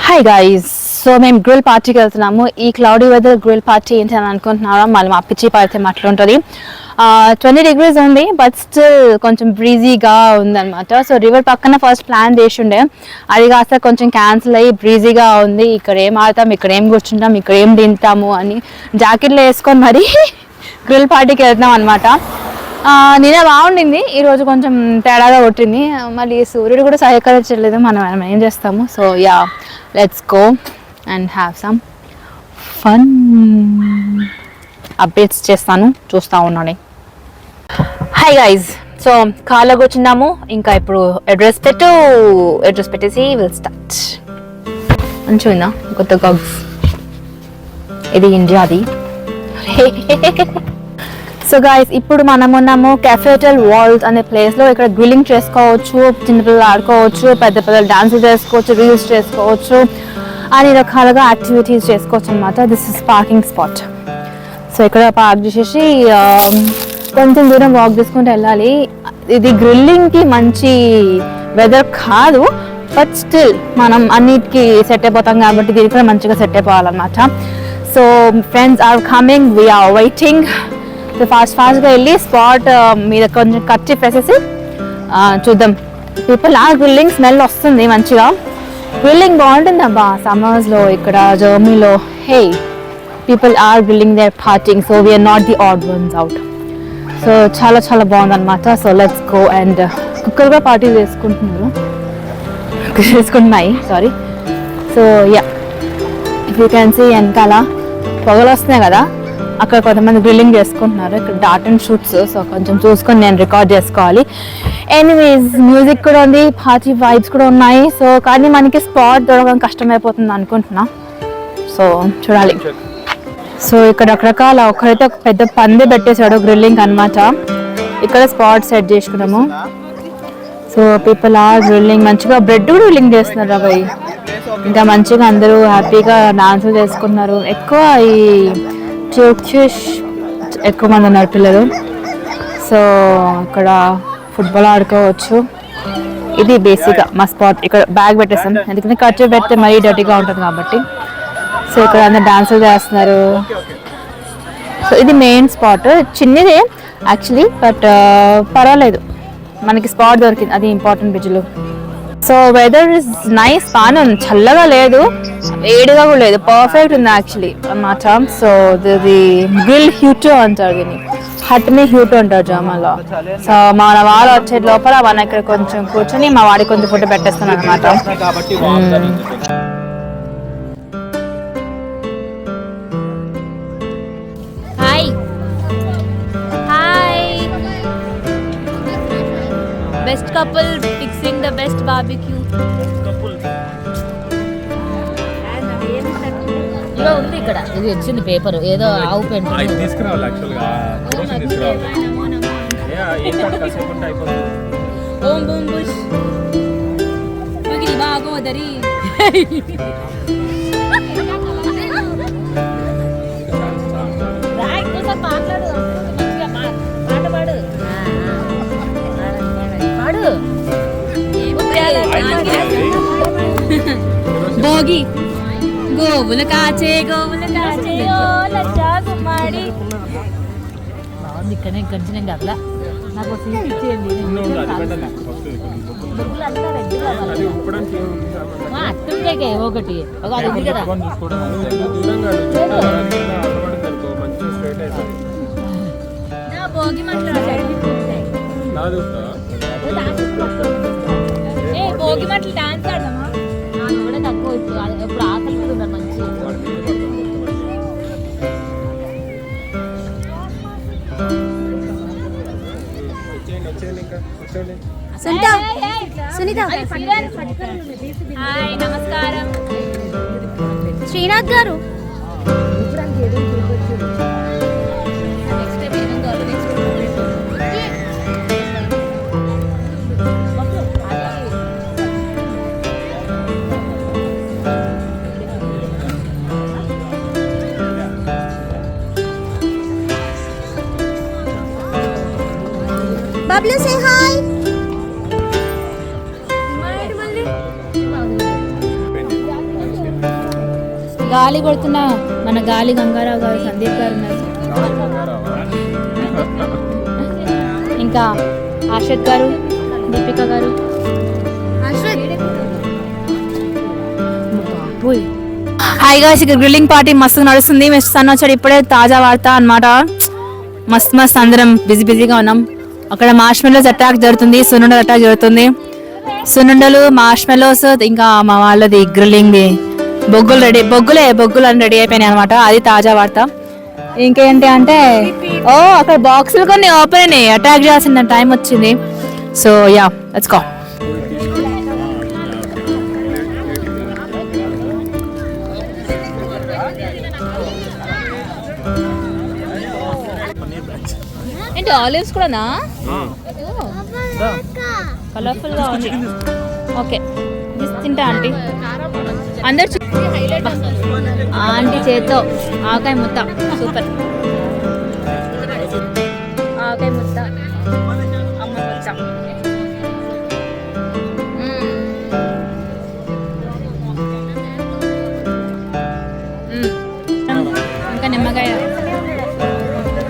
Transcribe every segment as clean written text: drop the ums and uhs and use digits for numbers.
Hi guys, so మేము grill పార్టీకి వెళ్తున్నాము. ఈ క్లౌడీ వెదర్ గ్రిల్ పార్టీ ఏంటి అని అనుకుంటున్నారా? మళ్ళీ మా పిచ్చి పడితే అట్లుంటుంది. 20 degrees ఉంది, బట్ స్టిల్ కొంచెం బ్రీజీగా ఉందన్నమాట. సో రివర్ పక్కన ఫస్ట్ ప్లాన్ చేసి ఉండే, అది కాస్త కొంచెం క్యాన్సిల్ అయ్యి బ్రీజీగా ఉంది. ఇక్కడ ఏం ఆడతాం, ఇక్కడ ఏం కూర్చుంటాం, ఇక్కడ ఏం తింటాము అని జాకెట్లు వేసుకొని మరి గ్రిల్ పార్టీకి వెళ్తున్నాం అనమాట. నిన్న బాగుండింది, ఈరోజు కొంచెం తేడాగా కొట్టింది. మళ్ళీ సూర్యుడు కూడా సహకరించలేదు, మనం ఏం చేస్తాము. So yeah, let's go and have some fun. Updates చేస్తాను, చూస్తూ ఉండండి. హాయ్ గైజ్, సో కార్లో కూర్చున్నాము. ఇంకా ఇప్పుడు అడ్రస్ పెట్టేసి విల్ స్టార్ట్. మంచిగా కొత్త గగ్స్, ఇది ఇండియాది. సో గైస్, ఇప్పుడు మనం ఉన్నాము కెఫేటల్ వాల్స్ అనే ప్లేస్లో. ఇక్కడ గ్రిల్లింగ్ చేసుకోవచ్చు, చిన్నపిల్లలు ఆడుకోవచ్చు, పెద్ద పిల్లలు డాన్సులు చేసుకోవచ్చు, రీల్స్ చేసుకోవచ్చు, అన్ని రకాలుగా యాక్టివిటీస్ చేసుకోవచ్చు అనమాట. This is parking spot. So ఇక్కడ పార్క్ చేసేసి కొంచెం దూరం వాక్ చేసుకుంటూ వెళ్ళాలి. ఇది గ్రిల్లింగ్కి మంచి వెదర్ కాదు, బట్ స్టిల్ మనం అన్నిటికీ సెట్ అయిపోతాం కాబట్టి దీనికి కూడా మంచిగా సెట్ అయిపోవాలన్నమాట. So friends are coming, we're waiting. So ఫాస్ట్గా వెళ్ళి స్పాట్ మీద కొంచెం కచ్చి వేసేసి చూద్దాం. పీపుల్ ఆ గ్రిల్లింగ్ స్మెల్ వస్తుంది మంచిగా. గ్రిల్లింగ్ బాగుంటుంది అబ్బా సమ్మర్స్లో. ఇక్కడ జర్మనీలో hey, people are grilling there partying, so we're not the odd ones out. So చాలా చాలా బాగుందన్నమాట. So let's go. And cooker కూడా పార్టీ చేసుకుంటున్నాయి sorry. So yeah, if you can see వెనకాల పొగలు వస్తున్నాయి కదా, అక్కడ కొంతమంది గ్రిల్లింగ్ చేసుకుంటున్నారు. ఇక్కడ డాట్ అండ్ షూట్స్, సో కొంచెం చూసుకొని నేను రికార్డ్ చేసుకోవాలి. ఎనీవేస్, మ్యూజిక్ కూడా ఉంది, పార్టీ వైబ్స్ కూడా ఉన్నాయి. సో కానీ మనకి స్పాట్ దొరకడం కష్టమైపోతుంది అనుకుంటున్నా. సో చూడాలి. సో ఇక్కడ రకరకాల, ఒకరైతే ఒక పెద్ద పందె పెట్టేశాడు గ్రిల్లింగ్ అనమాట. ఇక్కడ స్పాట్ సెట్ చేసుకున్నాము. So people are grilling. మంచిగా బ్రెడ్ కూడా గ్రిల్లింగ్ చేస్తున్నారు అబ్బాయి. ఇంకా మంచిగా అందరూ హ్యాపీగా డాన్సులు చేసుకున్నారు. ఎక్కువ ఈ టర్కిష్ ఎక్కువ మంది ఉన్నారు పిల్లలు. సో ఇక్కడ ఫుట్బాల్ ఆడుకోవచ్చు. ఇది బేసిక్గా మా స్పాట్. ఇక్కడ బ్యాగ్ పెట్టేస్తాం, ఎందుకంటే ఖర్చు పెడితే మరీ డర్టీగా ఉంటుంది కాబట్టి. సో ఇక్కడ అందరు డాన్సులు చేస్తున్నారు. సో ఇది మెయిన్ స్పాట్. చిన్నదే యాక్చువల్లీ, బట్ పర్వాలేదు, మనకి స్పాట్ దొరికింది, అది ఇంపార్టెంట్ బిజులు. సో వెదర్ ఇస్ నైస్, బాగానే ఉంది, చల్లగా లేదు, వేడిగా కూడా లేదు, పర్ఫెక్ట్ ఉంది యాక్చువల్లీ అన్నమాట. సో ఇది గ్రిల్ హ్యూటో అంటారు, దీన్ని హట్ని హ్యూటో అంటారు జర్మన్లో. సో మన వాళ్ళు వచ్చే లోపల మన ఇక్కడ కొంచెం కూర్చొని మా వాడికి కొంచెం ఫుడ్ పెట్టేస్తాను అనమాట. Best couple fixing the best barbecue. ఇలా ఉంది ఇక్కడ, ఇది వచ్చింది పేపర్, ఏదో ఆవు పెంట తీసుకురావాలి. యాక్చువల్గా ఓం బూమ్ బుష్ బాగోదరి. భోగి గోవులు కాచే ఓ లచ్చా గుమ్మాడి. ఇక్కడనే గంచినాం కదా, నాకు సీట్ ఇచ్చేయండి. అట్టుంటే ఒకటి అది కదా. భోగి భోగి మట్లు డాన్స్ ఆడదామా? నాకు కూడా తక్కువ ఇప్పుడు ఆకలి మీద ఉన్నారు మంచి. హాయ్, నమస్కారం. శ్రీనాథ్ గారు, Bablu, say hi. గాలి కొడుతున్న మన గాలి గంగారావు గారు, సందీప్ గారు ఉన్నారు, ఇంకా ఆర్షద్ గారు, దీపిక గారు. హాయ్ గాయ్స్, ఇక్కడ గ్రిల్లింగ్ పార్టీ మస్తు నడుస్తుంది. మిస్టర్ సన్ వచ్చాడు ఇప్పుడే, తాజా వార్త అన్నమాట. మస్తు అందరం బిజీగా ఉన్నాం. అక్కడ మార్ష్మెల్లోస్ అటాక్ జరుగుతుంది, సున్నుండలు అటాక్ జరుగుతుంది. సున్నుండలు, మార్ష్మెల్లోస్, ఇంకా మా వాళ్ళది గ్రిల్లింగ్ది బొగ్గులు అని రెడీ అయిపోయినాయి అనమాట. అది తాజా వార్త. ఇంకేంటి అంటే అక్కడ బాక్సులు కొన్ని ఓపెన్ అయినాయి, అటాక్ చేయాల్సిన టైం వచ్చింది. So yeah, let's go. ఏంటి ఆలివ్స్ కూడానా? కలర్ఫుల్ గా ఉంది. ఓకే, తింటా ఆంటీ. అందరు ఆంటీ చేత్తో ఆవకాయ ముద్ద, సూపర్. ఆవకాయ ముద్ద, అమ్మ ముద్ద. ఇంకా నిమ్మకాయ.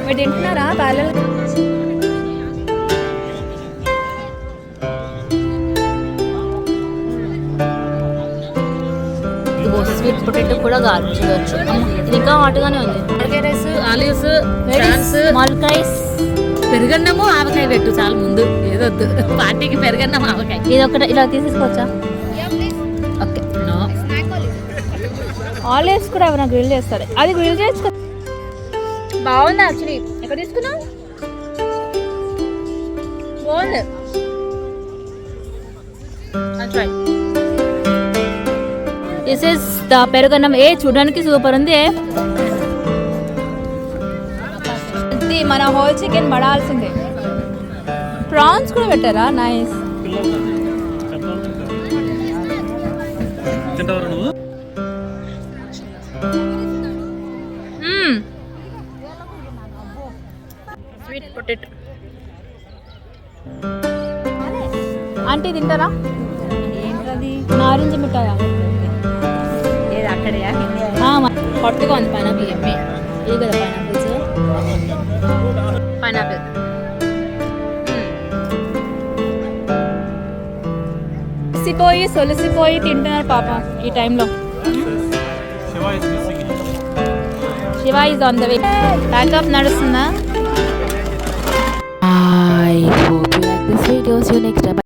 మీరు తింటున్నారా పాలలు? స్వీట్ పొటాటో కూడా గార్నిష్ చేయవచ్చు. ఇది ఇంకా హాట్గానే ఉంది. రైస్, ఆలివ్స్, ఫ్రాన్స్, మాల్క్ రైస్, పెరుగన్నము, ఆవకాయ పెట్టు చాలా ముందు. ఏదొద్దు పార్టీకి పెరుగన్నం, ఆవకాయ. ఇది ఒకటి ఇలా తీసేసుకోవచ్చా? ఓకే. ఆలివ్స్ కూడా ఎవరైనా గ్రిల్ చేస్తారు. అది గ్రిల్ చేయొచ్చు కదా. బాగుంది యాక్చువల్లీ. ఎక్కడ తీసుకున్నావు? బాగుంది. దిస్ ఇస్ ద పెరుగన్నం. చూడడానికి సూపర్ ఉంది. ఇది మన హోల్ చికెన్ పడాల్సిందే. ప్రాన్స్ కూడా పెట్టారా? నైస్. Sweet potato. ఆంటీ తింటారా? నారింజ మిఠాయా? హొట్టుగా ఉంది. పైనాపిల్ ఎమ్మె ఇది కదా, పైనాపిల్. సొలిసిపోయి తింటున్నారు పాప ఈ టైంలో. Shiva is on the way. Pack up నడుస్తుందా?